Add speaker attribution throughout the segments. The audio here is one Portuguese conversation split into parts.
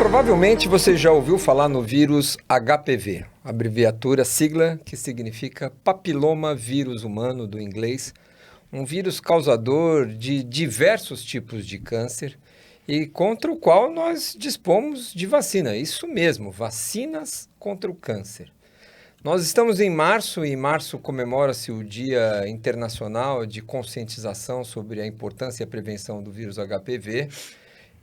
Speaker 1: Provavelmente você já ouviu falar no vírus HPV, abreviatura, sigla que significa papiloma vírus humano do inglês, um vírus causador de diversos tipos de câncer e contra o qual nós dispomos de vacina. Isso mesmo, vacinas contra o câncer. Nós estamos em março e março comemora-se o Dia Internacional de Conscientização sobre a importância e a prevenção do vírus HPV.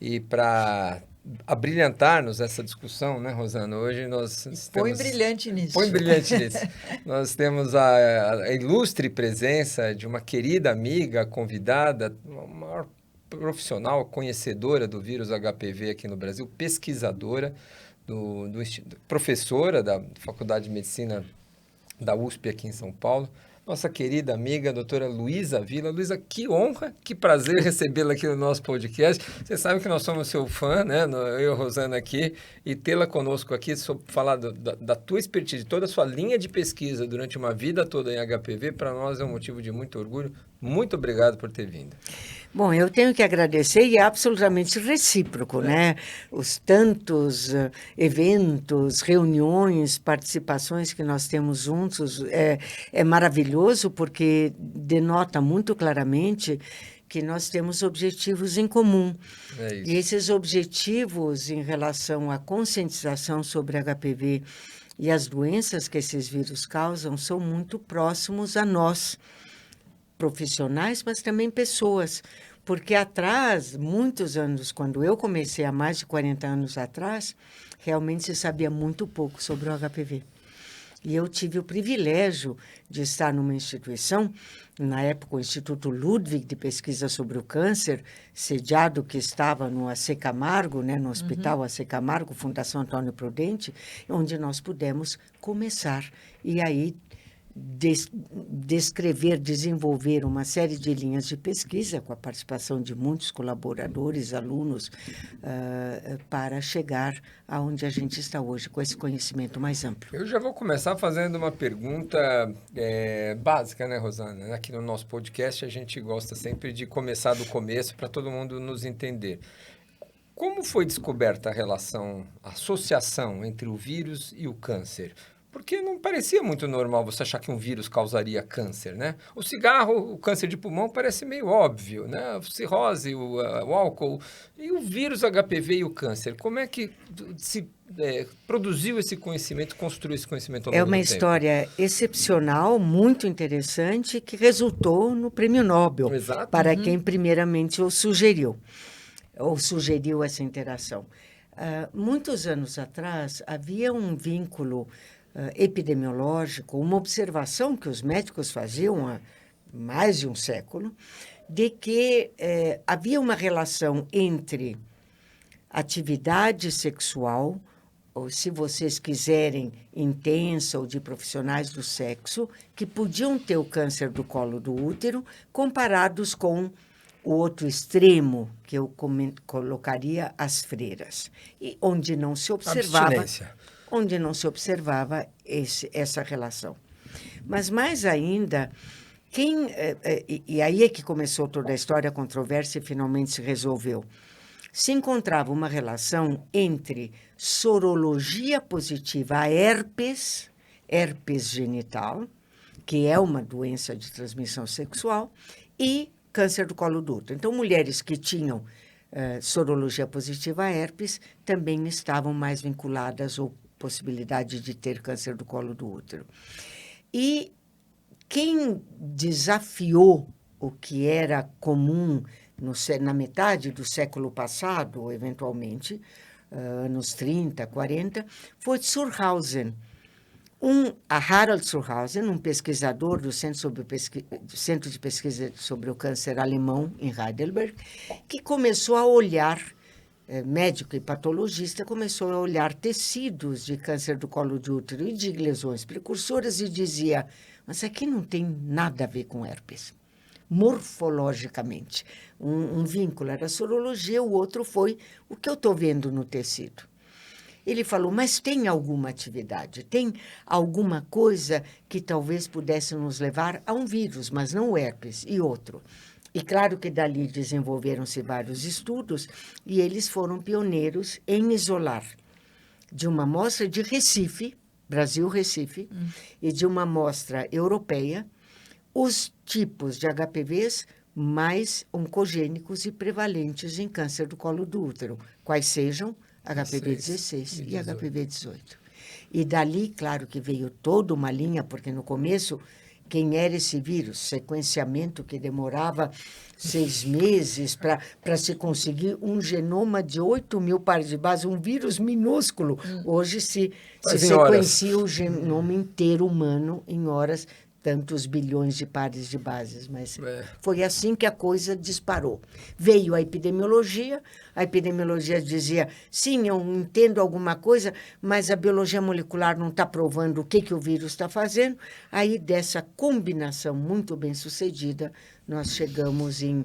Speaker 1: E para abrilhantar-nos essa discussão, né, Rosana? Hoje nós temos...
Speaker 2: Põe brilhante nisso.
Speaker 1: Põe brilhante nisso. Nós temos a ilustre presença de uma querida amiga, convidada, uma maior profissional, conhecedora do vírus HPV aqui no Brasil, pesquisadora, professora da Faculdade de Medicina da USP aqui em São Paulo, nossa querida amiga, a doutora Luísa Vila. Luísa, que honra, que prazer recebê-la aqui no nosso podcast. Você sabe que nós somos seu fã, né? Eu e a Rosana aqui, e tê-la conosco aqui, falar da tua expertise, toda a sua linha de pesquisa durante uma vida toda em HPV, para nós é um motivo de muito orgulho. Muito obrigado por ter vindo.
Speaker 3: Bom, eu tenho que agradecer e é absolutamente recíproco, né? Os tantos eventos, reuniões, participações que nós temos juntos é maravilhoso porque denota muito claramente que nós temos objetivos em comum.
Speaker 1: É isso.
Speaker 3: E esses objetivos em relação à conscientização sobre HPV e as doenças que esses vírus causam são muito próximos a nós, profissionais, mas também pessoas, porque atrás, muitos anos, quando eu comecei há mais de 40 anos atrás, realmente se sabia muito pouco sobre o HPV. E eu tive o privilégio de estar numa instituição, na época o Instituto Ludwig de Pesquisa sobre o Câncer, sediado que estava no AC Camargo, né, no Hospital AC Camargo, Fundação Antônio Prudente, onde nós pudemos começar. E aí descrever, desenvolver uma série de linhas de pesquisa com a participação de muitos colaboradores, alunos, para chegar aonde a gente está hoje, com esse conhecimento mais amplo.
Speaker 1: Eu já vou começar fazendo uma pergunta básica, né, Rosana? Aqui no nosso podcast a gente gosta sempre de começar do começo para todo mundo nos entender. Como foi descoberta a relação, a associação entre o vírus e o câncer? Porque não parecia muito normal você achar que um vírus causaria câncer, né? O cigarro, o câncer de pulmão parece meio óbvio, né? A cirrose, o álcool, e o vírus HPV e o câncer. Como é que se produziu esse conhecimento, construiu esse conhecimento ao longo do tempo?
Speaker 3: É uma história excepcional, muito interessante, que resultou no Prêmio Nobel.
Speaker 1: Exato.
Speaker 3: Para quem primeiramente o sugeriu, ou sugeriu essa interação. Muitos anos atrás, havia um vínculo epidemiológico, uma observação que os médicos faziam há mais de um século, de que havia uma relação entre atividade sexual, ou se vocês quiserem, intensa ou de profissionais do sexo, que podiam ter o câncer do colo do útero, comparados com o outro extremo, que eu colocaria as freiras, e onde não se observava... onde não se observava essa relação. Mas, mais ainda, e aí é que começou toda a história, a controvérsia, e finalmente se resolveu. Se encontrava uma relação entre sorologia positiva a herpes genital, que é uma doença de transmissão sexual, e câncer do colo do útero. Então, mulheres que tinham sorologia positiva a herpes também estavam mais vinculadas ou possibilidade de ter câncer do colo do útero. E quem desafiou o que era comum na metade do século passado, ou eventualmente, anos 30, 40, foi Surhausen. A Harald Surhausen, um pesquisador do Centro de Pesquisa sobre o Câncer alemão, em Heidelberg, que começou a olhar, médico e patologista, começou a olhar tecidos de câncer do colo de útero e de lesões precursoras e dizia, mas aqui não tem nada a ver com herpes, morfologicamente. Um vínculo era a sorologia, o outro foi o que eu estou vendo no tecido. Ele falou, mas tem alguma atividade, tem alguma coisa que talvez pudesse nos levar a um vírus, mas não o herpes, e outro. E claro que dali desenvolveram-se vários estudos e eles foram pioneiros em isolar de uma amostra de Recife, Brasil-Recife, e de uma amostra europeia, os tipos de HPVs mais oncogênicos e prevalentes em câncer do colo do útero, quais sejam HPV 16 e HPV 18. E dali, claro que veio toda uma linha, porque no começo, quem era esse vírus? Sequenciamento que demorava 6 meses para se conseguir um genoma de 8.000 pares de base, um vírus minúsculo. Hoje se sequencia o genoma inteiro humano em horas, tantos bilhões de pares de bases, mas foi assim que a coisa disparou. Veio a epidemiologia dizia, sim, eu entendo alguma coisa, mas a biologia molecular não está provando o que o vírus está fazendo. Aí, dessa combinação muito bem sucedida, nós chegamos em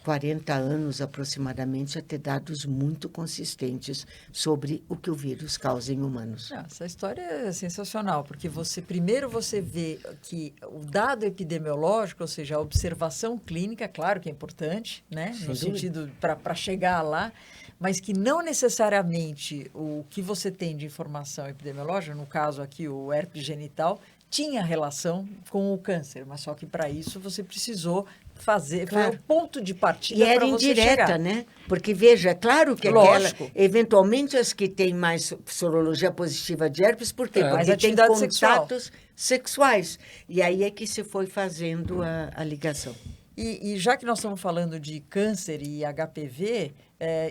Speaker 3: 40 anos aproximadamente a ter dados muito consistentes sobre o que o vírus causa em humanos.
Speaker 2: Essa história é sensacional, porque primeiro você vê que o dado epidemiológico, ou seja, a observação clínica, claro que é importante, né, no sentido para chegar lá, mas que não necessariamente o que você tem de informação epidemiológica, no caso aqui o herpes genital, tinha relação com o câncer, mas só que para isso você precisou fazer,
Speaker 3: claro.
Speaker 2: Foi o ponto de partida para você
Speaker 3: chegar. E era indireta, né? Porque, veja, é claro que eventualmente as que têm mais sorologia positiva de herpes, por quê? Porque tem contatos sexuais. E aí é que se foi fazendo a ligação.
Speaker 2: E já que nós estamos falando de câncer e HPV,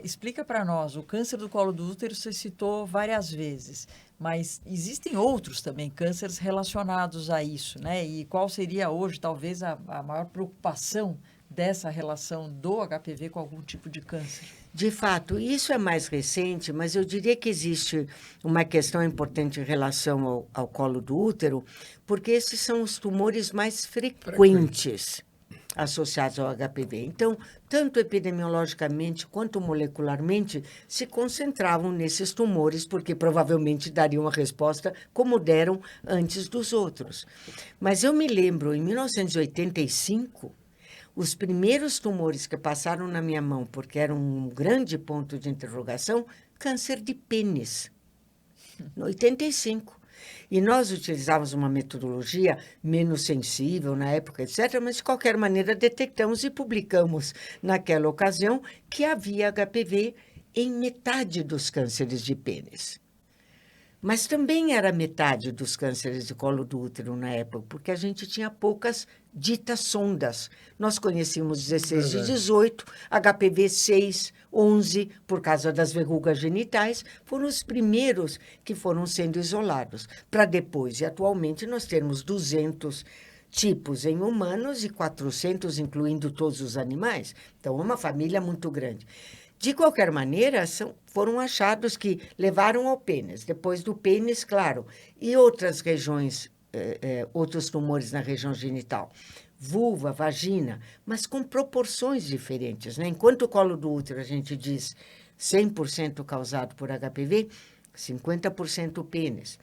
Speaker 2: explica para nós, o câncer do colo do útero você citou várias vezes, mas existem outros também cânceres relacionados a isso, né? E qual seria hoje, talvez, a maior preocupação dessa relação do HPV com algum tipo de câncer?
Speaker 3: De fato, isso é mais recente, mas eu diria que existe uma questão importante em relação ao colo do útero, porque esses são os tumores mais frequentes associados ao HPV. Então, tanto epidemiologicamente quanto molecularmente, se concentravam nesses tumores, porque provavelmente dariam uma resposta como deram antes dos outros. Mas eu me lembro, em 1985, os primeiros tumores que passaram na minha mão, porque era um grande ponto de interrogação, câncer de pênis, no 85. E nós utilizávamos uma metodologia menos sensível na época, etc., mas, de qualquer maneira, detectamos e publicamos naquela ocasião que havia HPV em metade dos cânceres de pênis. Mas também era metade dos cânceres de colo do útero na época, porque a gente tinha poucas ditas sondas. Nós conhecíamos 16 e 18, HPV 6, 11, por causa das verrugas genitais, foram os primeiros que foram sendo isolados, para depois, e atualmente, nós termos 200 tipos em humanos e 400, incluindo todos os animais. Então, é uma família muito grande. De qualquer maneira, foram achados que levaram ao pênis. Depois do pênis, claro, e outras regiões, outros tumores na região genital. Vulva, vagina, mas com proporções diferentes, né? Enquanto o colo do útero, a gente diz 100% causado por HPV, 50% pênis.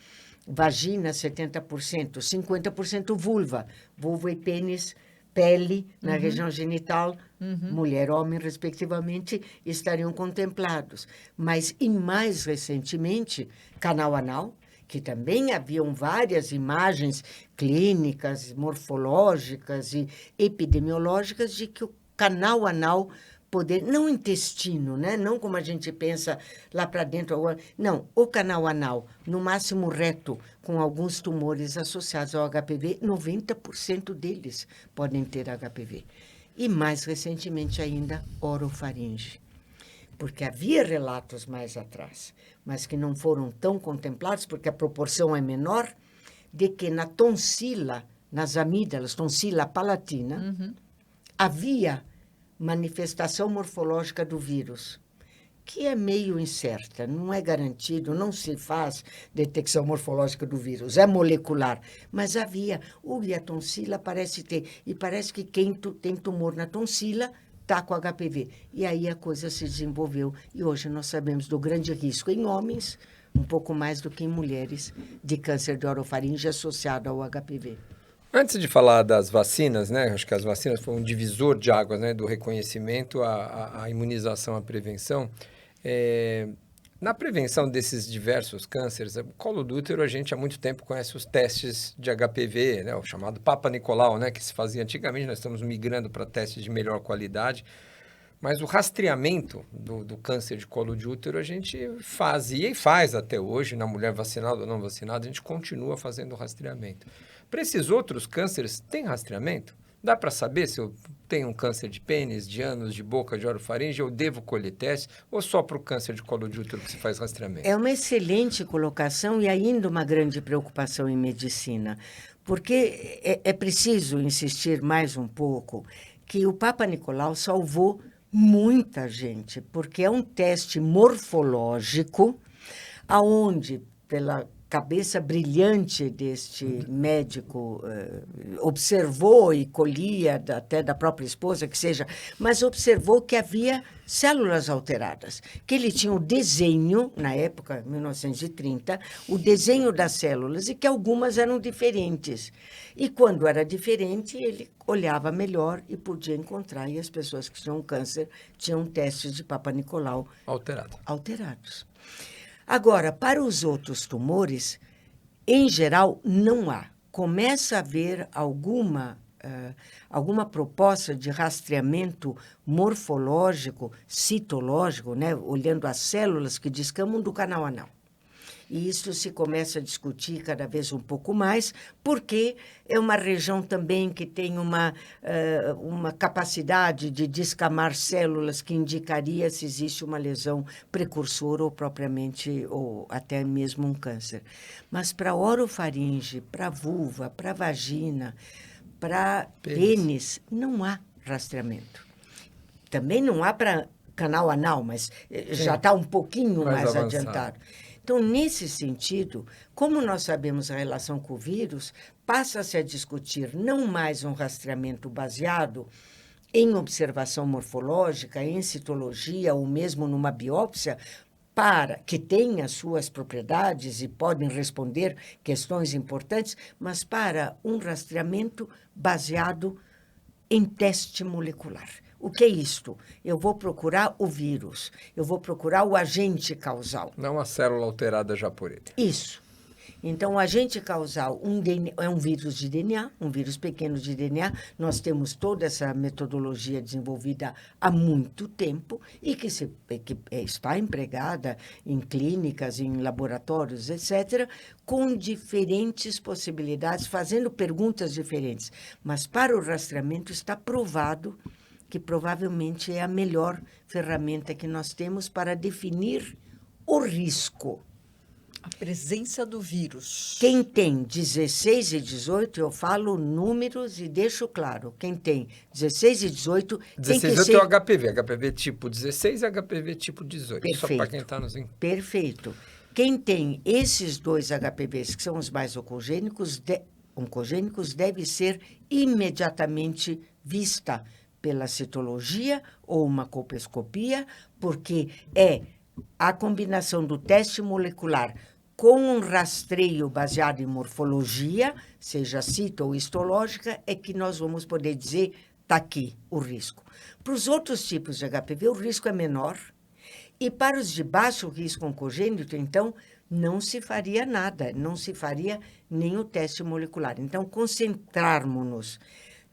Speaker 3: Vagina, 70%, 50% vulva. Vulva e pênis, pele na região genital, mulher, homem, respectivamente, estariam contemplados. Mas, e mais recentemente, canal anal, que também haviam várias imagens clínicas, morfológicas e epidemiológicas de que o canal anal não o intestino, né? Não como a gente pensa lá para dentro. Não, o canal anal, no máximo reto, com alguns tumores associados ao HPV, 90% deles podem ter HPV. E mais recentemente ainda, orofaringe. Porque havia relatos mais atrás, mas que não foram tão contemplados, porque a proporção é menor, de que na tonsila, nas amígdalas, tonsila palatina, havia manifestação morfológica do vírus, que é meio incerta, não é garantido, não se faz detecção morfológica do vírus, é molecular, mas havia, e a tonsila parece ter, e parece que quem tem tumor na tonsila está com HPV. E aí a coisa se desenvolveu, e hoje nós sabemos do grande risco em homens, um pouco mais do que em mulheres, de câncer de orofaringe associado ao HPV.
Speaker 1: Antes de falar das vacinas, né? Acho que as vacinas foram um divisor de águas, né? Do reconhecimento à imunização, à prevenção. Na prevenção desses diversos cânceres, o colo do útero, a gente há muito tempo conhece os testes de HPV, né? O chamado Papa Nicolau, né? Que se fazia antigamente, nós estamos migrando para testes de melhor qualidade. Mas o rastreamento do câncer de colo de útero a gente fazia e faz até hoje, na mulher vacinada ou não vacinada, a gente continua fazendo o rastreamento. Para esses outros cânceres, tem rastreamento? Dá para saber se eu tenho um câncer de pênis, de ânus, de boca, de orofaringe, eu devo colher teste ou só para o câncer de colo de útero que se faz rastreamento?
Speaker 3: É uma excelente colocação e ainda uma grande preocupação em medicina, porque é preciso insistir mais um pouco que o Papa Nicolau salvou muita gente, porque é um teste morfológico aonde, pela cabeça brilhante deste médico, observou e colhia até da própria esposa, que seja, mas observou que havia células alteradas, que ele tinha o desenho, na época, 1930, o desenho das células e que algumas eram diferentes. E quando era diferente, ele olhava melhor e podia encontrar, e as pessoas que tinham câncer tinham testes de Papa Nicolau alterados. Agora, para os outros tumores, em geral, não há. Começa a haver alguma proposta de rastreamento morfológico, citológico, né? Olhando as células que descamam do canal anal. E isso se começa a discutir cada vez um pouco mais, porque é uma região também que tem uma capacidade de descamar células que indicaria se existe uma lesão precursora ou propriamente, ou até mesmo um câncer. Mas para orofaringe, para vulva, para vagina, para pênis, não há rastreamento. Também não há para canal anal, mas já está um pouquinho mais adiantado. Então, nesse sentido, como nós sabemos a relação com o vírus, passa-se a discutir não mais um rastreamento baseado em observação morfológica, em citologia ou mesmo numa biópsia, para que tenha suas propriedades e podem responder questões importantes, mas para um rastreamento baseado em teste molecular. O que é isto? Eu vou procurar o vírus, eu vou procurar o agente causal.
Speaker 1: Não uma célula alterada já por ele.
Speaker 3: Isso. Então, o agente causal é um vírus de DNA, um vírus pequeno de DNA. Nós temos toda essa metodologia desenvolvida há muito tempo e que está empregada em clínicas, em laboratórios, etc., com diferentes possibilidades, fazendo perguntas diferentes. Mas, para o rastreamento, está provado que provavelmente é a melhor ferramenta que nós temos para definir o risco.
Speaker 2: A presença do vírus.
Speaker 3: Quem tem 16 e 18, eu falo números e deixo claro. Quem tem 16 e 18...
Speaker 1: 16
Speaker 3: tem que
Speaker 1: é o HPV. HPV tipo 16 e HPV tipo 18.
Speaker 3: Perfeito.
Speaker 1: Só para quem está nos...
Speaker 3: Perfeito. Quem tem esses dois HPVs, que são os mais oncogênicos, deve ser imediatamente vista pela citologia ou uma colposcopia, porque é a combinação do teste molecular com um rastreio baseado em morfologia, seja cito ou histológica, é que nós vamos poder dizer, está aqui o risco. Para os outros tipos de HPV, o risco é menor, e para os de baixo risco oncogênito, então, não se faria nada, não se faria nem o teste molecular. Então, concentrarmos-nos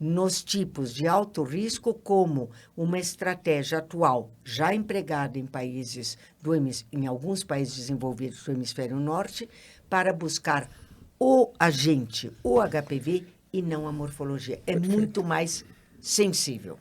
Speaker 3: nos tipos de alto risco como uma estratégia atual, já empregada em alguns países desenvolvidos do hemisfério norte, para buscar o agente, o HPV, e não a morfologia. É muito mais sensível.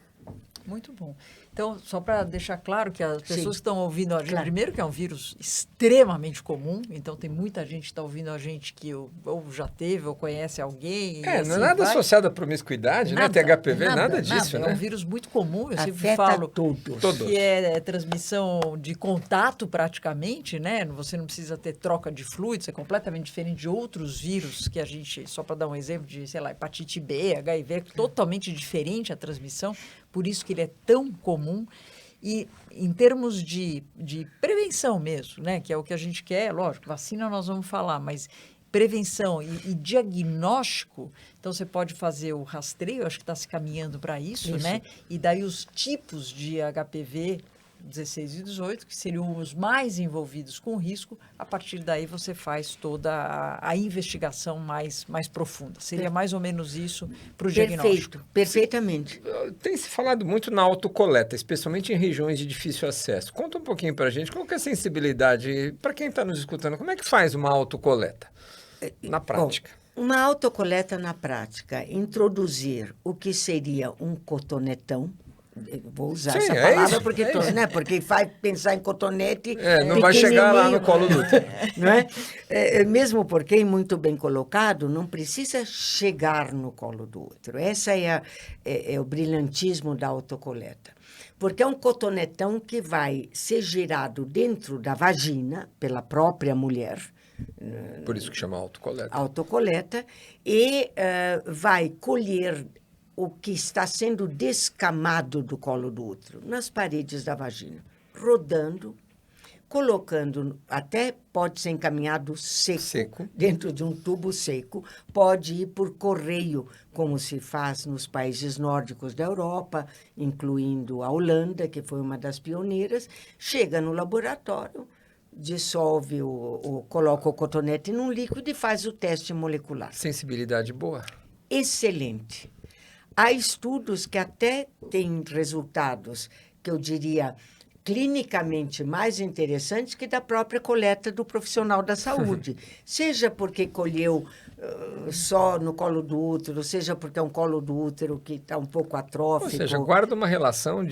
Speaker 2: Muito bom. Então, só para deixar claro que as pessoas que estão ouvindo a gente,
Speaker 3: claro.
Speaker 2: Primeiro que é um vírus extremamente comum, então tem muita gente que está ouvindo a gente que ou já teve ou conhece alguém.
Speaker 1: Não é nada associado à promiscuidade, né? Ter HPV, nada disso, né?
Speaker 2: É um vírus muito comum, eu sempre
Speaker 3: Afeta
Speaker 2: falo
Speaker 3: todos.
Speaker 2: que é transmissão de contato praticamente, né? Você não precisa ter troca de fluidos, é completamente diferente de outros vírus que a gente, só para dar um exemplo de, sei lá, hepatite B, HIV, é totalmente diferente a transmissão, por isso que ele é tão comum. E em termos de prevenção mesmo, né, que é o que a gente quer, lógico, vacina nós vamos falar, mas prevenção e diagnóstico, então você pode fazer o rastreio, acho que está se caminhando para isso, né? E daí os tipos de HPV 16 e 18, que seriam os mais envolvidos com risco, a partir daí você faz toda a investigação mais profunda. Seria mais ou menos isso para o diagnóstico.
Speaker 3: Perfeitamente.
Speaker 1: Tem se falado muito na autocoleta, especialmente em regiões de difícil acesso. Conta um pouquinho para a gente, qual que é a sensibilidade, para quem está nos escutando, como é que faz uma autocoleta na prática?
Speaker 3: Bom, uma autocoleta na prática, introduzir o que seria um cotonetão. Vou usar essa palavra porque porque faz pensar em cotonete.
Speaker 1: Não vai chegar lá no colo do útero.
Speaker 3: Não é? Mesmo porque, muito bem colocado, não precisa chegar no colo do útero. Essa é o brilhantismo da autocoleta. Porque é um cotonetão que vai ser girado dentro da vagina pela própria mulher.
Speaker 1: Por isso que chama autocoleta.
Speaker 3: Autocoleta. E vai colher o que está sendo descamado do colo do útero, nas paredes da vagina, rodando, colocando, até pode ser encaminhado seco, dentro de um tubo seco, pode ir por correio, como se faz nos países nórdicos da Europa, incluindo a Holanda, que foi uma das pioneiras, chega no laboratório, dissolve, coloca o cotonete num líquido e faz o teste molecular.
Speaker 1: Sensibilidade boa?
Speaker 3: Excelente. Há estudos que até têm resultados, que eu diria, clinicamente mais interessantes que da própria coleta do profissional da saúde. Seja porque colheu só no colo do útero, seja porque é um colo do útero que está um pouco atrófico.
Speaker 1: Ou seja, guarda uma relação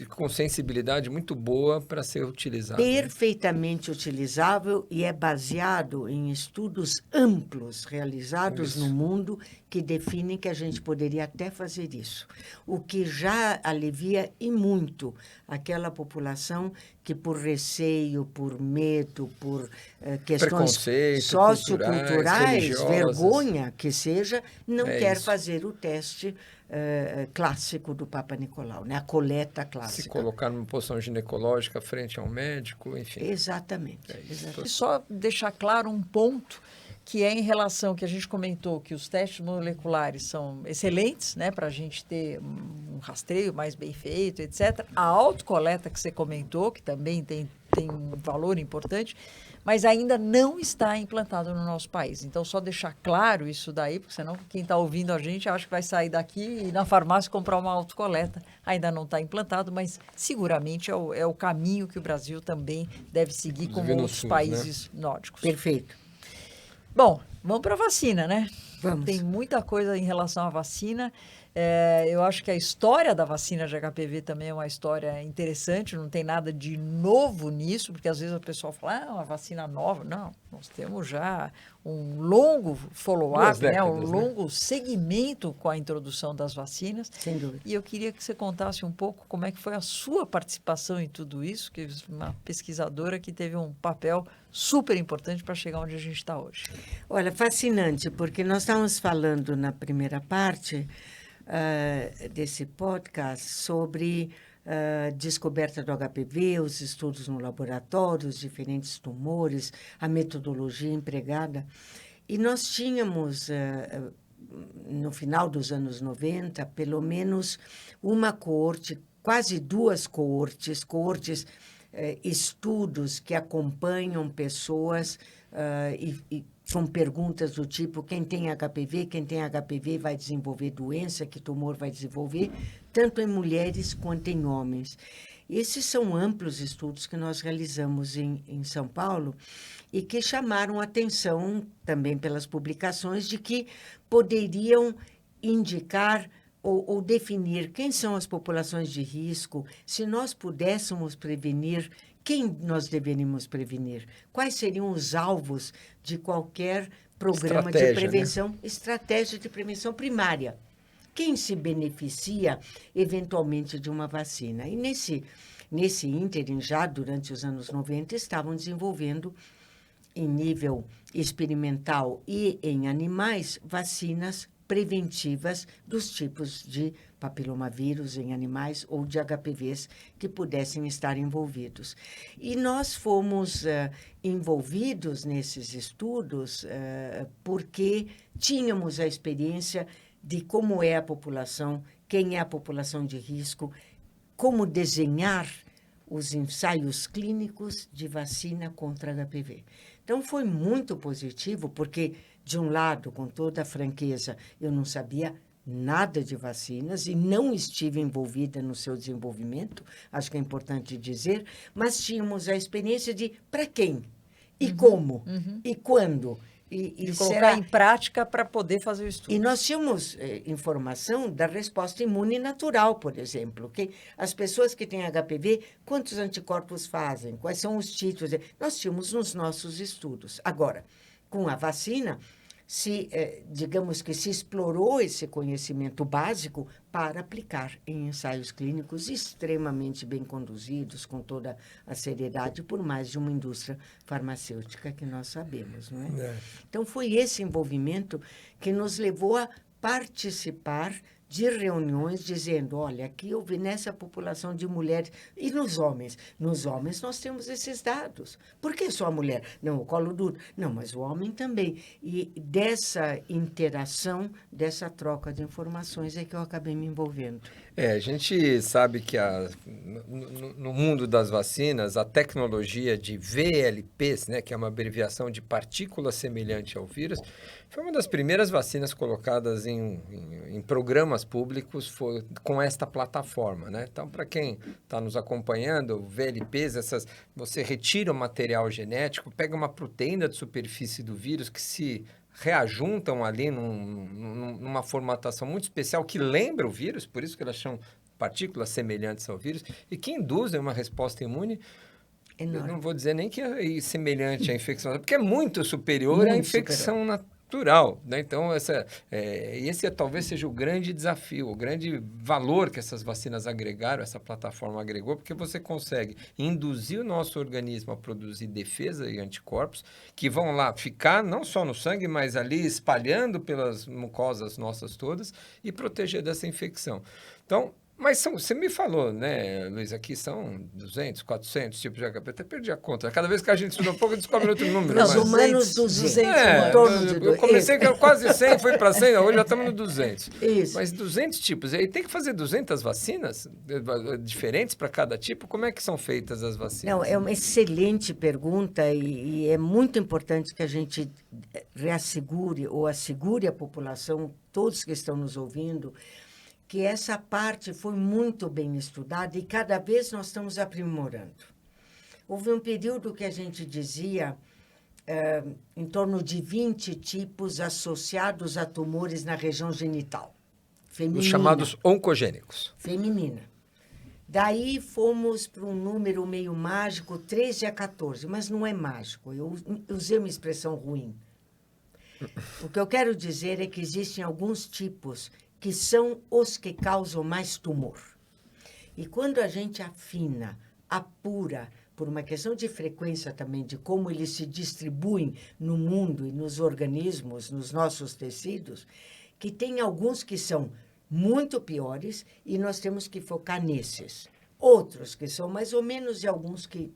Speaker 1: com sensibilidade muito boa para ser utilizado.
Speaker 3: Perfeitamente utilizável e é baseado em estudos amplos realizados no mundo que definem que a gente poderia até fazer isso. O que já alivia e muito aquela população que por receio, por medo, por questões socioculturais, vergonha que seja, não quer fazer o teste clássico do Papa Nicolau, né? A coleta clássica.
Speaker 1: Se colocar numa posição ginecológica frente a um médico, enfim.
Speaker 3: Exatamente.
Speaker 2: E só deixar claro um ponto que é em relação que a gente comentou que os testes moleculares são excelentes, né, para a gente ter um rastreio mais bem feito, etc. A autocoleta que você comentou, que também tem um valor importante, mas ainda não está implantado no nosso país. Então, só deixar claro isso daí, porque senão quem está ouvindo a gente acha que vai sair daqui e ir na farmácia comprar uma autocoleta. Ainda não está implantado, mas seguramente é o caminho que o Brasil também deve seguir, como outros países nórdicos.
Speaker 3: Perfeito.
Speaker 2: Bom, vamos para a vacina, né?
Speaker 3: Vamos.
Speaker 2: Tem muita coisa em relação à vacina. Eu acho que a história da vacina de HPV também é uma história interessante, não tem nada de novo nisso, porque às vezes o pessoal fala, uma vacina nova. Não, nós temos já um longo follow-up, um longo seguimento com a introdução das vacinas.
Speaker 3: Sem dúvida.
Speaker 2: E eu queria que você contasse um pouco como é que foi a sua participação em tudo isso, que é uma pesquisadora que teve um papel super importante para chegar onde a gente está hoje.
Speaker 3: Olha, fascinante, porque nós estávamos falando na primeira parte desse podcast sobre descoberta do HPV, os estudos no laboratório, os diferentes tumores, a metodologia empregada. E nós tínhamos, no final dos anos 90, pelo menos uma coorte, quase duas coortes, estudos que acompanham pessoas e são perguntas do tipo quem tem HPV vai desenvolver doença, que tumor vai desenvolver, tanto em mulheres quanto em homens. Esses são amplos estudos que nós realizamos em São Paulo e que chamaram atenção também pelas publicações de que poderiam indicar ou definir quem são as populações de risco, se nós pudéssemos prevenir, quem nós deveríamos prevenir, quais seriam os alvos de qualquer programa de prevenção, estratégia de prevenção primária. Quem se beneficia, eventualmente, de uma vacina? E nesse ínterim, já durante os anos 90, estavam desenvolvendo, em nível experimental e em animais, vacinas preventivas dos tipos de papilomavírus em animais ou de HPVs que pudessem estar envolvidos. E nós fomos envolvidos nesses estudos porque tínhamos a experiência de como é a população, quem é a população de risco, como desenhar os ensaios clínicos de vacina contra HPV. Então, foi muito positivo, porque, de um lado, com toda a franqueza, eu não sabia nada de vacinas e não estive envolvida no seu desenvolvimento, acho que é importante dizer, mas tínhamos a experiência de para quem, e como, e quando.
Speaker 2: E colocar em prática para poder fazer o estudo.
Speaker 3: E nós tínhamos informação da resposta imune natural, por exemplo, que as pessoas que têm HPV, quantos anticorpos fazem, quais são os títulos. Nós tínhamos nos nossos estudos. Agora, com a vacina, digamos que se explorou esse conhecimento básico para aplicar em ensaios clínicos extremamente bem conduzidos, com toda a seriedade, por mais de uma indústria farmacêutica que nós sabemos, não é? Então, foi esse envolvimento que nos levou a participar de reuniões dizendo, olha, aqui eu vi nessa população de mulheres e nos homens. Nos homens nós temos esses dados. Por que só a mulher? Não, o colo duro. Não, mas o homem também. E dessa interação, dessa troca de informações é que eu acabei me envolvendo.
Speaker 1: A gente sabe que no mundo das vacinas, a tecnologia de VLPs, né, que é uma abreviação de partícula semelhante ao vírus, foi uma das primeiras vacinas colocadas em programas públicos com esta plataforma, né? Então, para quem está nos acompanhando, VLPs, você retira o material genético, pega uma proteína de superfície do vírus que se reajuntam ali numa formatação muito especial que lembra o vírus, por isso que elas chamam partículas semelhantes ao vírus, e que induzem uma resposta imune. Enorme. Eu não vou dizer nem que é semelhante à infecção, porque é muito superior à infecção natural, né? Então, esse talvez seja o grande desafio, o grande valor que essas vacinas agregaram, essa plataforma agregou, porque você consegue induzir o nosso organismo a produzir defesa e anticorpos que vão lá ficar não só no sangue, mas ali espalhando pelas mucosas nossas todas e proteger dessa infecção. Então, mas você me falou, né, Luiz, aqui são 200, 400 tipos de HPV, até perdi a conta. Cada vez que a gente estuda um pouco, descobre outro número.
Speaker 3: Os humanos, 200.
Speaker 1: Eu comecei com quase 100, fui para 100, hoje já estamos no 200.
Speaker 3: Isso.
Speaker 1: Mas 200 tipos, e aí tem que fazer 200 vacinas diferentes para cada tipo? Como é que são feitas as vacinas?
Speaker 3: Não, é uma excelente pergunta e é muito importante que a gente reassegure ou assegure a população, todos que estão nos ouvindo, que essa parte foi muito bem estudada e cada vez nós estamos aprimorando. Houve um período que a gente dizia em torno de 20 tipos associados a tumores na região genital feminina.
Speaker 1: Os chamados oncogênicos.
Speaker 3: Feminina. Daí fomos para um número meio mágico, 13 a 14, mas não é mágico, eu usei uma expressão ruim. O que eu quero dizer é que existem alguns tipos que são os que causam mais tumor. E quando a gente afina, apura, por uma questão de frequência também, de como eles se distribuem no mundo e nos organismos, nos nossos tecidos, que tem alguns que são muito piores e nós temos que focar nesses. Outros que são mais ou menos e alguns que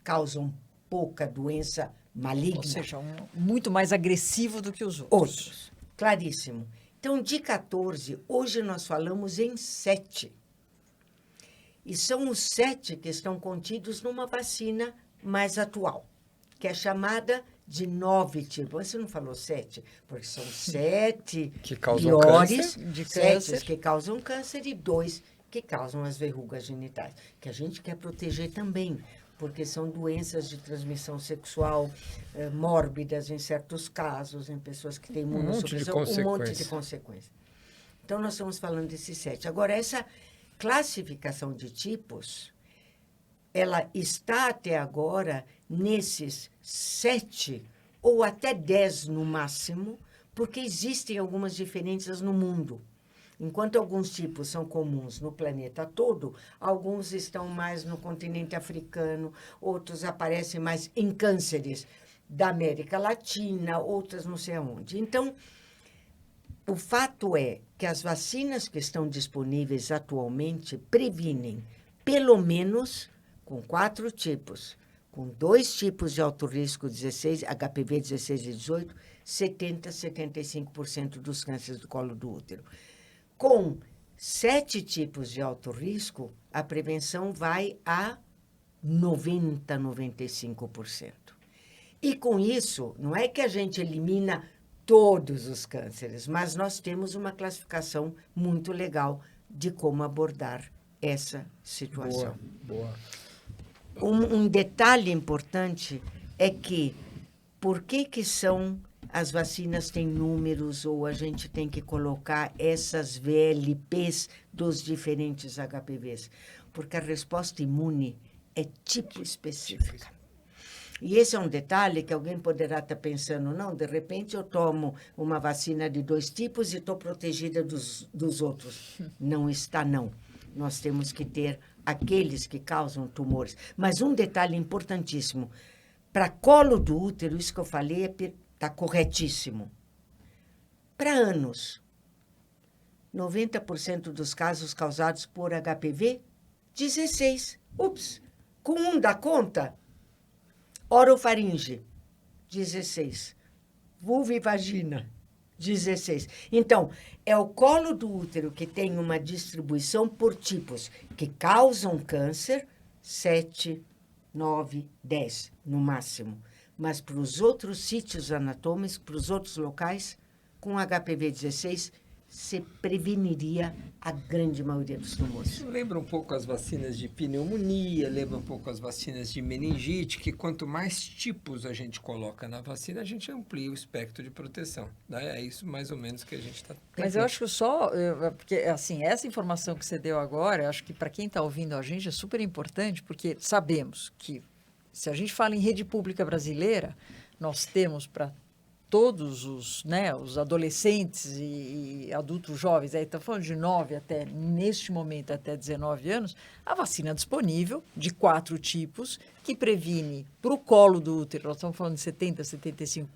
Speaker 3: causam pouca doença maligna.
Speaker 2: Ou seja, muito mais agressivo do que os outros.
Speaker 3: Outros, claríssimo. Então, de 14, hoje nós falamos em 7. E são os 7 que estão contidos numa vacina mais atual, que é chamada de 9 tipos. Você não falou 7, porque são 7
Speaker 1: que causam
Speaker 3: piores,
Speaker 1: câncer,
Speaker 3: 7 que causam câncer e 2 que causam as verrugas genitais, que a gente quer proteger também, porque são doenças de transmissão sexual mórbidas em certos casos, em pessoas que têm imunossupressão, um monte de consequências. Então, nós estamos falando desses 7. Agora, essa classificação de tipos, ela está até agora nesses 7 ou até 10 no máximo, porque existem algumas diferenças no mundo. Enquanto alguns tipos são comuns no planeta todo, alguns estão mais no continente africano, outros aparecem mais em cânceres da América Latina, outras não sei aonde. Então, o fato é que as vacinas que estão disponíveis atualmente previnem, pelo menos, com 4 tipos, com 2 tipos de alto risco, 16, HPV 16 e 18, 70% a 75% dos cânceres do colo do útero. Com 7 tipos de alto risco, a prevenção vai a 90%, 95%. E com isso, não é que a gente elimina todos os cânceres, mas nós temos uma classificação muito legal de como abordar essa situação.
Speaker 1: Boa.
Speaker 3: Um detalhe importante é que por que as vacinas têm números ou a gente tem que colocar essas VLPs dos diferentes HPVs? Porque a resposta imune é tipo específica. E esse é um detalhe que alguém poderá estar pensando, não, de repente eu tomo uma vacina de 2 tipos e estou protegida dos outros. Não está, não. Nós temos que ter aqueles que causam tumores. Mas um detalhe importantíssimo, para colo do útero, isso que eu falei está corretíssimo. Para anos, 90% dos casos causados por HPV, 16. Ups, com um dá conta? Orofaringe, 16. Vulva e vagina, 16. Então, é o colo do útero que tem uma distribuição por tipos que causam câncer, 7, 9, 10 no máximo. Mas para os outros sítios anatômicos, para os outros locais, com HPV 16, se preveniria a grande maioria dos tumores.
Speaker 1: Isso lembra um pouco as vacinas de pneumonia, lembra um pouco as vacinas de meningite, que quanto mais tipos a gente coloca na vacina, a gente amplia o espectro de proteção. Né? É isso mais ou menos que a gente está...
Speaker 2: Mas eu acho que porque assim, essa informação que você deu agora, eu acho que para quem está ouvindo a gente é super importante, porque sabemos que se a gente fala em rede pública brasileira, nós temos para todos os adolescentes e adultos jovens, aí está falando de 9 até, neste momento, até 19 anos, a vacina disponível de 4 tipos, que previne para o colo do útero, nós estamos falando de 70%,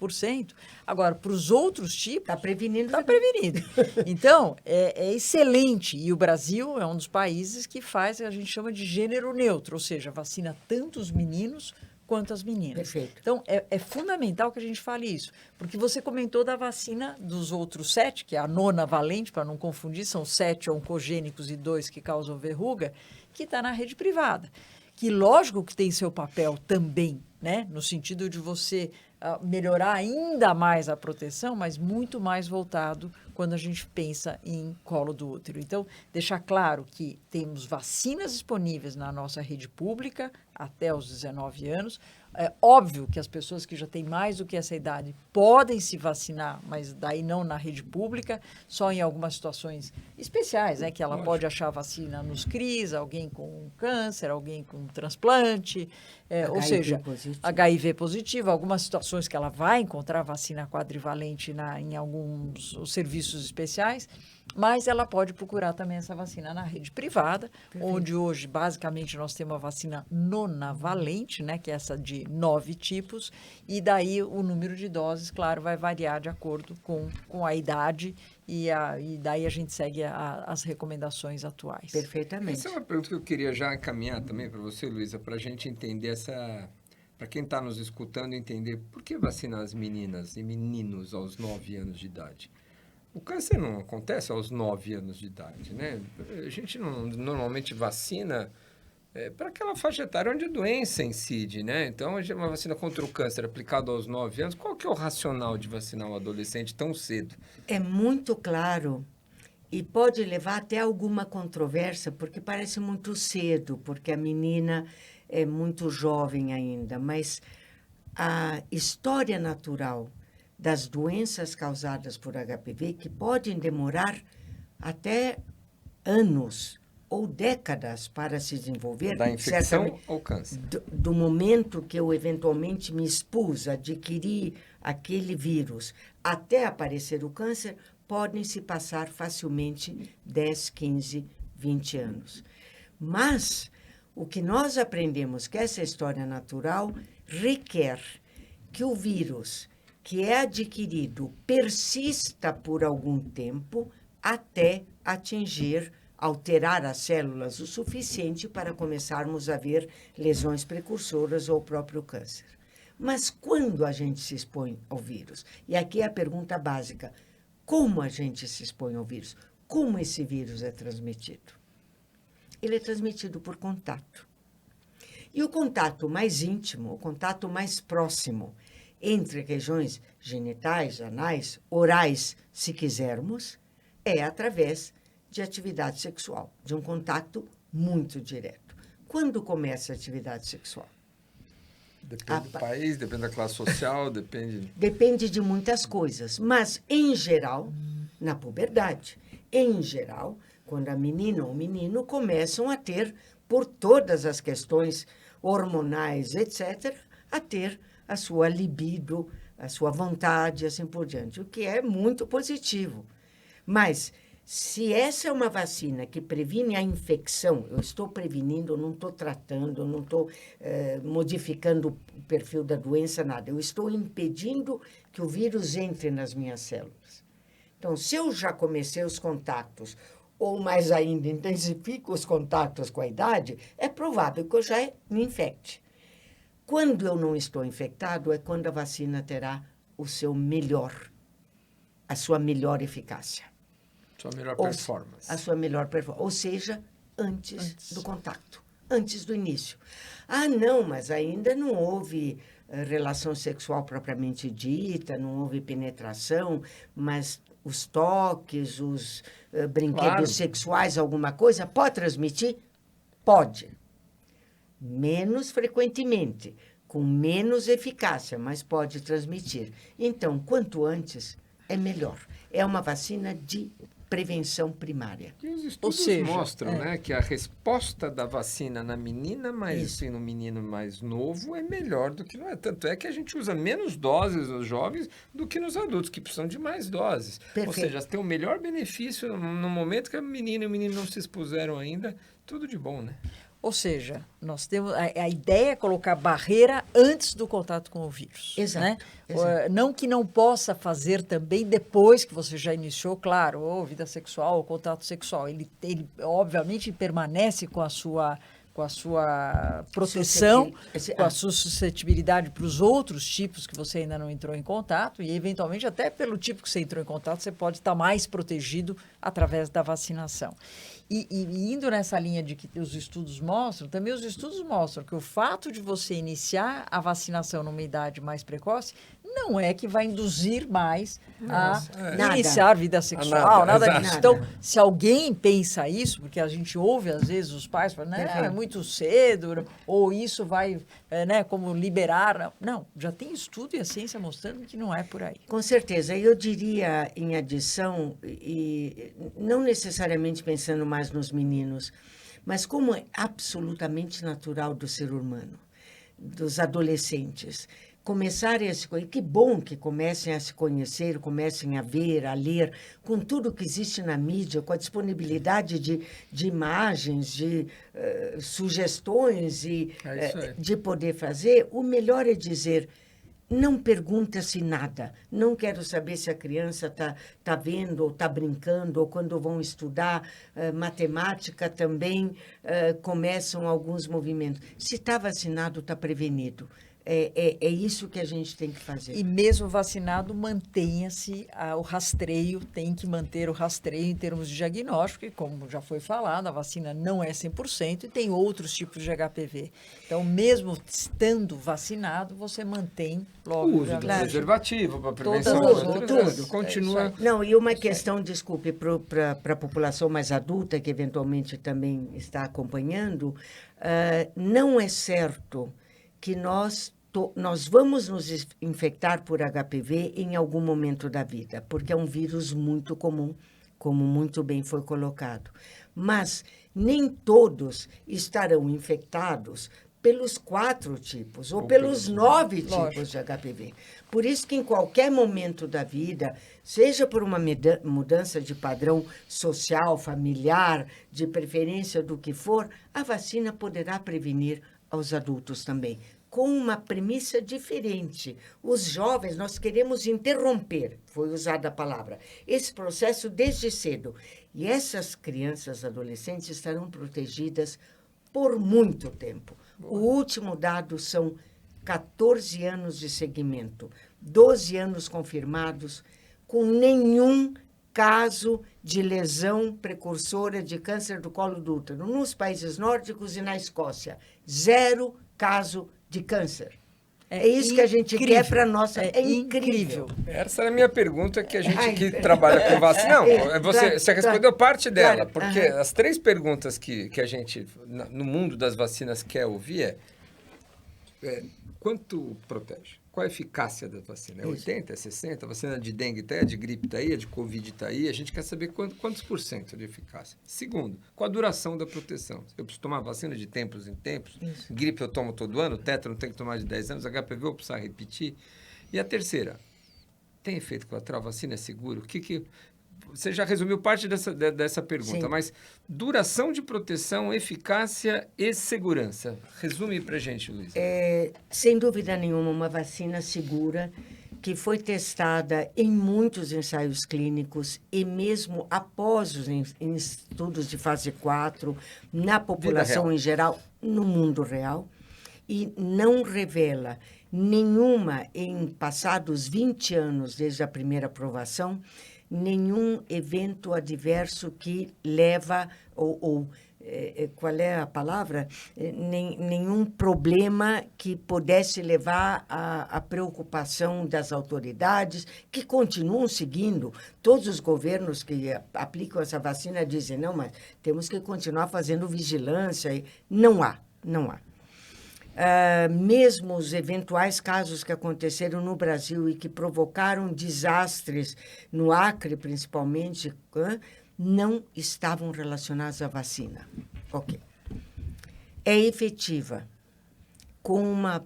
Speaker 2: 75%, agora, para os outros tipos...
Speaker 3: Está prevenindo.
Speaker 2: Está prevenido. Então, é excelente, e o Brasil é um dos países que faz, a gente chama de gênero neutro, ou seja, vacina tanto os meninos quanto as meninas.
Speaker 3: Perfeito.
Speaker 2: Então, é fundamental que a gente fale isso, porque você comentou da vacina dos outros 7, que é a nona valente, para não confundir, são 7 oncogênicos e 2 que causam verruga, que está na rede privada. Que, lógico que tem seu papel também, né? No sentido de você melhorar ainda mais a proteção, mas muito mais voltado quando a gente pensa em colo do útero. Então, deixar claro que temos vacinas disponíveis na nossa rede pública até os 19 anos. É óbvio que as pessoas que já têm mais do que essa idade podem se vacinar, mas daí não na rede pública, só em algumas situações especiais, né? Que ela pode achar vacina nos CRIs, alguém com câncer, alguém com transplante, ou seja,
Speaker 3: positivo.
Speaker 2: HIV positivo, algumas situações que ela vai encontrar vacina quadrivalente em alguns serviços especiais, mas ela pode procurar também essa vacina na rede privada, onde hoje, basicamente, nós temos a vacina nonavalente, né, que é essa de 9 tipos, e daí o número de doses, claro, vai variar de acordo com a idade, e daí a gente segue as recomendações atuais.
Speaker 3: Perfeitamente.
Speaker 1: Essa é uma pergunta que eu queria já encaminhar também para você, Luísa, para a gente entender para quem está nos escutando, entender por que vacinar as meninas e meninos aos 9 anos de idade. O câncer não acontece aos 9 anos de idade, né? A gente normalmente vacina para aquela faixa etária onde a doença incide, né? Então, uma vacina contra o câncer aplicada aos 9 anos, qual que é o racional de vacinar um adolescente tão cedo?
Speaker 3: É muito claro e pode levar até alguma controvérsia, porque parece muito cedo, porque a menina é muito jovem ainda, mas a história natural das doenças causadas por HPV, que podem demorar até anos ou décadas para se desenvolver.
Speaker 1: Da infecção ou câncer?
Speaker 3: Do momento que eu eventualmente me expus, adquiri aquele vírus, até aparecer o câncer, podem se passar facilmente 10, 15, 20 anos. Mas o que nós aprendemos que essa história natural requer que o vírus que é adquirido persista por algum tempo até atingir, alterar as células o suficiente para começarmos a ver lesões precursoras ou o próprio câncer. Mas quando a gente se expõe ao vírus? E aqui é a pergunta básica: como a gente se expõe ao vírus? Como esse vírus é transmitido? Ele é transmitido por contato. E o contato mais íntimo, o contato mais próximo entre regiões genitais, anais, orais, se quisermos, é através de atividade sexual, de um contato muito direto. Quando começa a atividade sexual?
Speaker 1: Depende do país, depende da classe social, depende...
Speaker 3: Depende de muitas coisas, mas, em geral, na puberdade, em geral, quando a menina ou o menino começam a ter, por todas as questões hormonais, etc., a ter a sua libido, a sua vontade, assim por diante, o que é muito positivo. Mas, se essa é uma vacina que previne a infecção, eu estou prevenindo, eu não estou tratando, eu não estou modificando o perfil da doença, nada. Eu estou impedindo que o vírus entre nas minhas células. Então, se eu já comecei os contatos, ou mais ainda, intensifico os contatos com a idade, é provável que eu já me infecte. Quando eu não estou infectado, é quando a vacina terá o seu melhor, a sua melhor eficácia.
Speaker 1: Sua melhor performance.
Speaker 3: A sua melhor performance. Ou seja, antes do contato, antes do início. Ah, não, mas ainda não houve relação sexual propriamente dita, não houve penetração, mas os toques, os brinquedos sexuais, alguma coisa, pode transmitir? Pode. Menos frequentemente, com menos eficácia, mas pode transmitir. Então, quanto antes, é melhor. É uma vacina de prevenção primária.
Speaker 1: E os estudos mostram, né, que a resposta da vacina na menina, mas no menino mais novo, é melhor do que não é. Tanto é que a gente usa menos doses nos jovens do que nos adultos, que precisam de mais doses.
Speaker 3: Perfeito.
Speaker 1: Ou seja, tem o melhor benefício no momento que a menina e o menino não se expuseram ainda, tudo de bom, né?
Speaker 2: Ou seja, nós temos a ideia é colocar barreira antes do contato com o vírus.
Speaker 3: Exato,
Speaker 2: né?
Speaker 3: exato.
Speaker 2: Não que não possa fazer também depois que você já iniciou, claro, ou vida sexual, ou contato sexual. Ele obviamente permanece com a sua proteção, com a sua suscetibilidade para os outros tipos que você ainda não entrou em contato e, eventualmente, até pelo tipo que você entrou em contato, você pode estar mais protegido através da vacinação. E indo nessa linha de que os estudos mostram, também os estudos mostram que o fato de você iniciar a vacinação numa idade mais precoce não é que vai induzir mais a iniciar vida sexual, nada disso. Então, se alguém pensa isso, porque a gente ouve, às vezes, os pais falam, é muito cedo, ou isso vai, como liberar. Não, já tem estudo e a ciência mostrando que não é por aí.
Speaker 3: Com certeza. Eu diria, em adição, e não necessariamente pensando mais nos meninos, mas como é absolutamente natural do ser humano, dos adolescentes, começarem a se conhecer, que bom que comecem a se conhecer, comecem a ver, a ler, com tudo que existe na mídia, com a disponibilidade de imagens, de sugestões e de poder fazer, o melhor é dizer, não pergunta-se nada, não quero saber se a criança tá vendo ou está brincando, ou quando vão estudar matemática também começam alguns movimentos. Se está vacinado, está prevenido. É isso que a gente tem que fazer.
Speaker 2: E mesmo vacinado, mantenha-se o rastreio, tem que manter o rastreio em termos de diagnóstico, e como já foi falado, a vacina não é 100% e tem outros tipos de HPV. Então, mesmo estando vacinado, você mantém logo
Speaker 1: o uso do preservativo para prevenção
Speaker 3: tudo.
Speaker 1: Continua.
Speaker 3: Não, e uma questão, desculpe, para a população mais adulta, que eventualmente também está acompanhando, não é certo que nós vamos nos infectar por HPV em algum momento da vida, porque é um vírus muito comum, como muito bem foi colocado. Mas nem todos estarão infectados pelos 4 tipos, ou pelos 9 tipos de HPV. Por isso que em qualquer momento da vida, seja por uma mudança de padrão social, familiar, de preferência do que for, a vacina poderá prevenir aos adultos também. com uma premissa diferente. Os jovens, nós queremos interromper, foi usada a palavra, esse processo desde cedo. E essas crianças, adolescentes, estarão protegidas por muito tempo. Boa. O último dado são 14 anos de seguimento, 12 anos confirmados, com nenhum caso de lesão precursora de câncer do colo do útero. Nos países nórdicos e na Escócia, 0 caso de câncer. É isso que a gente quer para a nossa... É incrível.
Speaker 1: Essa era a minha pergunta, que a gente que trabalha com vacina... Não, você respondeu parte dela, porque as 3 perguntas que a gente, no mundo das vacinas, quer ouvir quanto protege? Qual a eficácia da vacina? É 80%, é 60%? A vacina de dengue está aí, a de gripe está aí, a de covid está aí. A gente quer saber quantos por cento de eficácia. Segundo, qual a duração da proteção? Eu preciso tomar vacina de tempos em tempos? Isso. Gripe eu tomo todo ano, tétano tem que tomar de 10 anos, HPV eu vou precisar repetir. E a terceira, tem efeito colateral? A vacina é seguro? Você já resumiu parte dessa pergunta, sim, mas duração de proteção, eficácia e segurança. Resume para a gente, Luísa.
Speaker 3: Sem dúvida nenhuma, uma vacina segura que foi testada em muitos ensaios clínicos e mesmo após os estudos de fase 4, na população em geral, no mundo real, e não revela nenhuma, em passados 20 anos desde a primeira aprovação, nenhum evento adverso que leva, qual é a palavra? Nenhum problema que pudesse levar à preocupação das autoridades, que continuam seguindo. Todos os governos que aplicam essa vacina dizem, não, mas temos que continuar fazendo vigilância. Não há. Mesmo os eventuais casos que aconteceram no Brasil e que provocaram desastres, no Acre principalmente, não estavam relacionados à vacina. Ok. É efetiva, com uma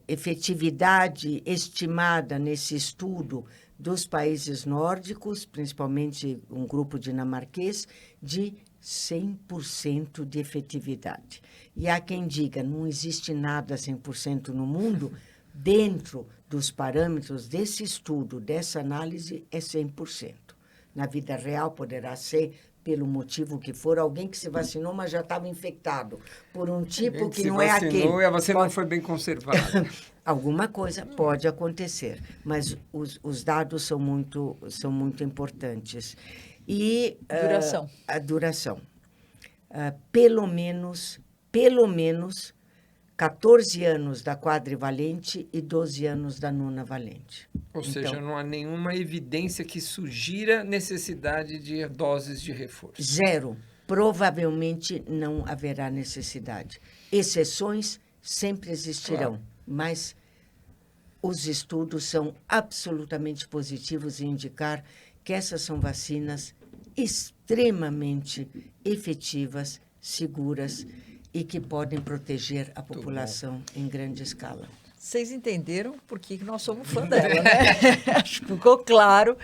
Speaker 3: efetividade estimada nesse estudo dos países nórdicos, principalmente um grupo dinamarquês, de 100% de efetividade. E há quem diga, não existe nada 100% no mundo, dentro dos parâmetros desse estudo, dessa análise, é 100%. Na vida real, poderá ser, pelo motivo que for, alguém que se vacinou, mas já estava infectado por um tipo que não é aquele.
Speaker 1: E a vacina não foi bem conservada.
Speaker 3: Alguma coisa pode acontecer, mas os dados são muito importantes. E a duração. Pelo menos 14 anos da quadrivalente e 12 anos da nonavalente.
Speaker 1: Ou seja, não há nenhuma evidência que sugira necessidade de doses de reforço.
Speaker 3: 0. Provavelmente não haverá necessidade. Exceções sempre existirão, claro, mas os estudos são absolutamente positivos em indicar que essas são vacinas extremamente efetivas, seguras e que podem proteger a população em grande escala.
Speaker 2: Vocês entenderam por que nós somos fã dela, né? Acho que ficou claro.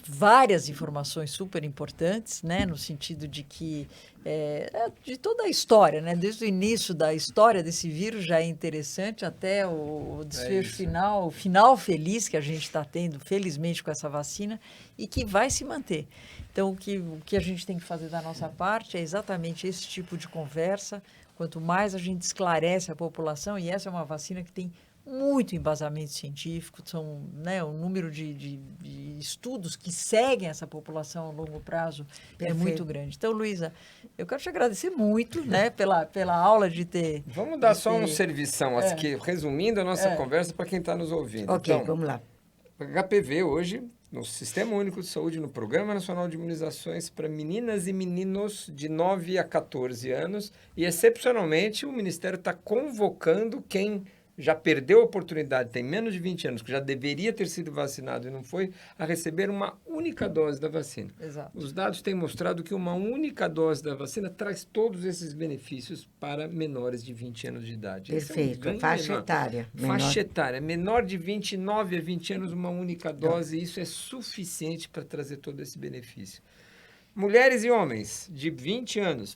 Speaker 2: Várias informações super importantes, né? No sentido de que de toda a história, né? Desde o início da história desse vírus já é interessante até o desfecho final, o final feliz que a gente está tendo, felizmente, com essa vacina e que vai se manter. Então, o que a gente tem que fazer da nossa parte é exatamente esse tipo de conversa. Quanto mais a gente esclarece a população, e essa é uma vacina que tem muito embasamento científico, são, né, o número de estudos que seguem essa população a longo prazo é muito grande. Então, Luísa, eu quero te agradecer muito, né, pela aula de ter...
Speaker 1: Vamos dar só um servição aqui, resumindo a nossa conversa para quem está nos ouvindo.
Speaker 3: Ok, então, vamos lá.
Speaker 1: HPV hoje, no Sistema Único de Saúde, no Programa Nacional de Imunizações para meninas e meninos de 9 a 14 anos, e, excepcionalmente, o Ministério está convocando quem já perdeu a oportunidade, tem menos de 20 anos, que já deveria ter sido vacinado e não foi, a receber uma única dose da vacina.
Speaker 2: Exato.
Speaker 1: Os dados têm mostrado que uma única dose da vacina traz todos esses benefícios para menores de 20 anos de idade.
Speaker 3: Perfeito, faixa etária.
Speaker 1: Faixa etária, menor de 29 a 20 anos, uma única dose, isso é suficiente para trazer todo esse benefício. Mulheres e homens de 20 anos,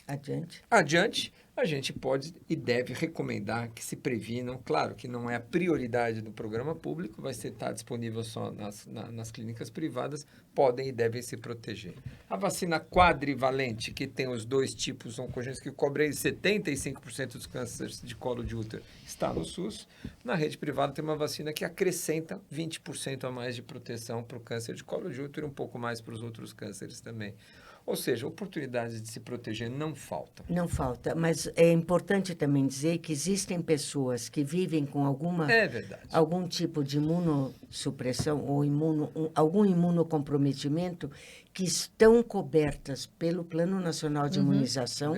Speaker 1: Adiante, a gente pode e deve recomendar que se previnam. Claro que não é a prioridade do programa público, vai estar disponível só nas clínicas privadas, podem e devem se proteger. A vacina quadrivalente, que tem os 2 tipos oncogenes, que cobre 75% dos cânceres de colo de útero, está no SUS. Na rede privada tem uma vacina que acrescenta 20% a mais de proteção para o câncer de colo de útero e um pouco mais para os outros cânceres também. Ou seja, oportunidades de se proteger não faltam.
Speaker 3: Não falta, mas é importante também dizer que existem pessoas que vivem com algum tipo de imunossupressão ou algum imunocomprometimento que estão cobertas pelo Plano Nacional de Imunização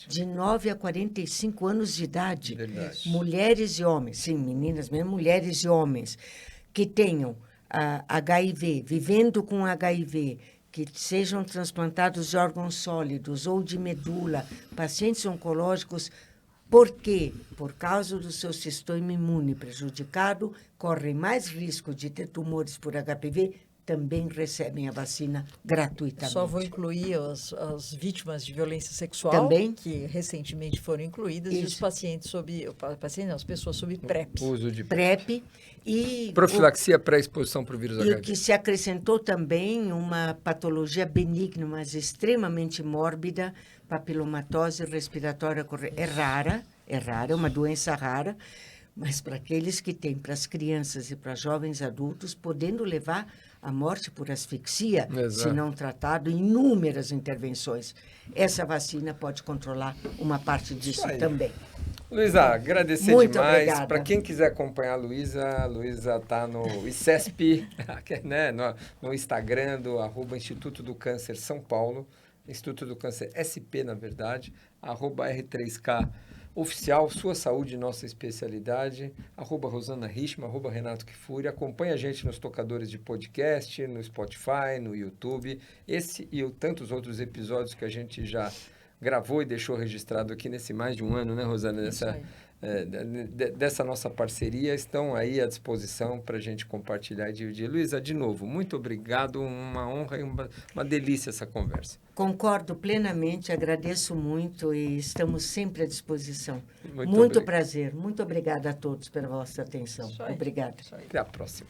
Speaker 3: de 9 a 45 anos de idade. Mulheres e homens, sim, meninas mesmo, mulheres e homens, que tenham HIV, vivendo com HIV, que sejam transplantados de órgãos sólidos ou de medula, pacientes oncológicos, porque, por causa do seu sistema imune prejudicado, correm mais risco de ter tumores por HPV, também recebem a vacina gratuitamente.
Speaker 2: Só vou incluir as vítimas de violência sexual,
Speaker 3: também,
Speaker 2: que recentemente foram incluídas, e os pacientes as pessoas sob PrEP.
Speaker 1: Uso de
Speaker 3: PrEP. E
Speaker 1: profilaxia pré-exposição para o vírus HIV.
Speaker 3: E o que se acrescentou também uma patologia benigna, mas extremamente mórbida, papilomatose respiratória é rara, é uma doença rara, mas para aqueles que têm, para as crianças e para jovens adultos, podendo levar à morte por asfixia, se não tratado, inúmeras intervenções. Essa vacina pode controlar uma parte disso também.
Speaker 1: Luísa, agradecer
Speaker 3: muito
Speaker 1: demais.
Speaker 3: Obrigada.
Speaker 1: Para quem quiser acompanhar a Luísa está no ICESP, né? no Instagram do @Instituto do Câncer São Paulo, Instituto do Câncer SP, na verdade, @R3K Oficial, Sua Saúde, Nossa Especialidade, @Rosana Richman, @Renato Kfouri. Acompanhe a gente nos tocadores de podcast, no Spotify, no YouTube. Esse e tantos outros episódios que a gente já gravou e deixou registrado aqui nesse mais de um ano, né, Rosana? Dessa nossa parceria, estão aí à disposição para a gente compartilhar e dividir. Luísa, de novo, muito obrigado, uma honra e uma delícia essa conversa.
Speaker 3: Concordo plenamente, agradeço muito e estamos sempre à disposição. Muito prazer, muito obrigada a todos pela vossa atenção. Obrigada.
Speaker 1: Até a próxima.